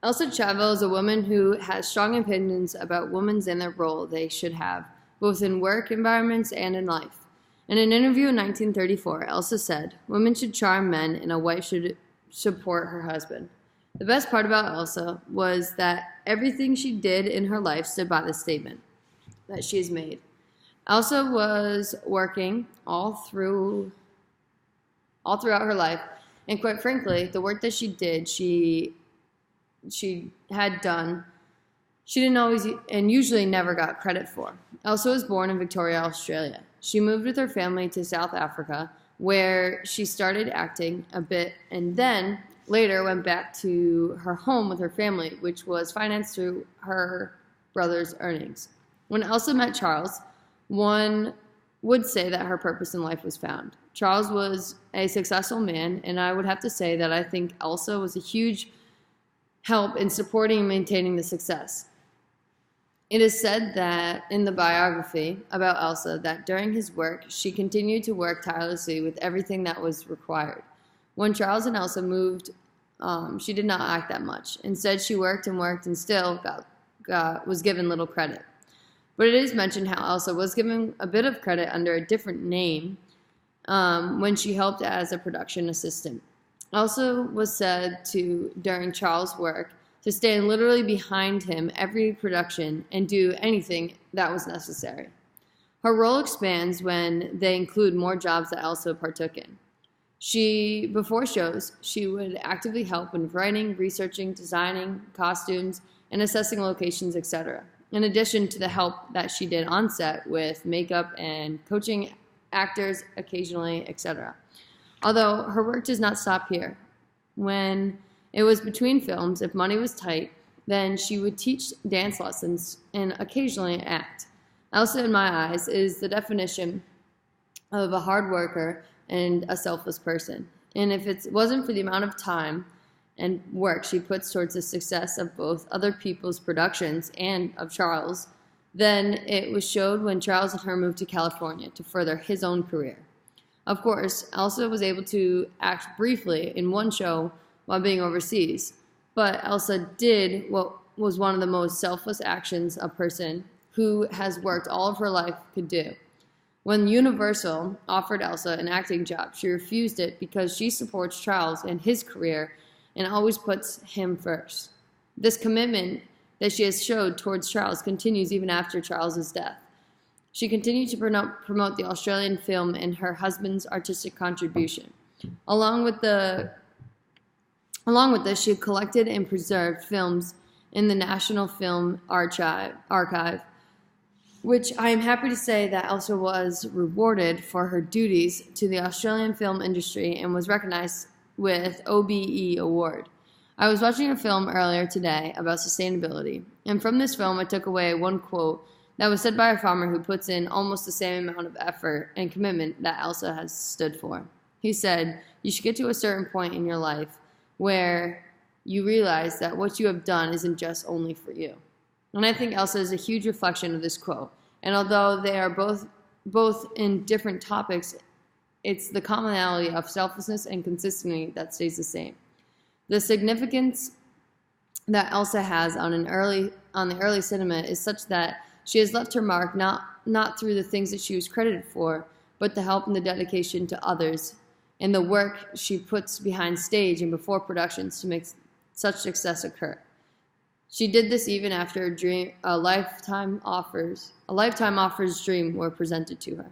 Elsa Chavo is a woman who has strong opinions about women and their role they should have, both in work environments and in life. In an interview in 1934, Elsa said, "Women should charm men and a wife should support her husband." The best part about Elsa was that everything she did in her life stood by the statement that she has made. Elsa was working all throughout her life, and quite frankly, the work that she did, she had done, she didn't always and usually never got credit for. Elsa was born in Victoria, Australia. She moved with her family to South Africa, where she started acting a bit and then later went back to her home with her family, which was financed through her brother's earnings. When Elsa met Charles, one would say that her purpose in life was found. Charles was a successful man, and I would have to say that I think Elsa was a huge help in supporting and maintaining the success. It is said that in the biography about Elsa that during his work, she continued to work tirelessly with everything that was required. When Charles and Elsa moved, she did not act that much. Instead, she worked and still was given little credit. But it is mentioned how Elsa was given a bit of credit under a different name when she helped as a production assistant. Elsa was said to, during Charles' work, to stand literally behind him every production and do anything that was necessary. Her role expands when they include more jobs that Elsa partook in. Before shows, she would actively help in writing, researching, designing costumes, and assessing locations, etc. In addition to the help that she did on set with makeup and coaching actors occasionally, etc. Although her work does not stop here. When it was between films, if money was tight, then she would teach dance lessons and occasionally act. Elsa, in my eyes, is the definition of a hard worker and a selfless person. And if it wasn't for the amount of time and work she puts towards the success of both other people's productions and of Charles, then it was showed when Charles and her moved to California to further his own career. Of course, Elsa was able to act briefly in one show while being overseas, but Elsa did what was one of the most selfless actions a person who has worked all of her life could do. When Universal offered Elsa an acting job, she refused it because she supports Charles and his career and always puts him first. This commitment that she has showed towards Charles continues even after Charles's death. She continued to promote the Australian film and her husband's artistic contribution. Along with this, she collected and preserved films in the National Film Archive, which I am happy to say that Elsa was rewarded for her duties to the Australian film industry and was recognized with OBE award. I was watching a film earlier today about sustainability, and from this film I took away one quote that was said by a farmer who puts in almost the same amount of effort and commitment that Elsa has stood for. He said, "You should get to a certain point in your life where you realize that what you have done isn't just only for you." And I think Elsa is a huge reflection of this quote. And although they are both in different topics, it's the commonality of selflessness and consistency that stays the same. The significance that Elsa has on the early cinema is such that she has left her mark not through the things that she was credited for, but the help and the dedication to others and the work she puts behind stage and before productions to make such success occur. She did this even after a lifetime offers dream were presented to her.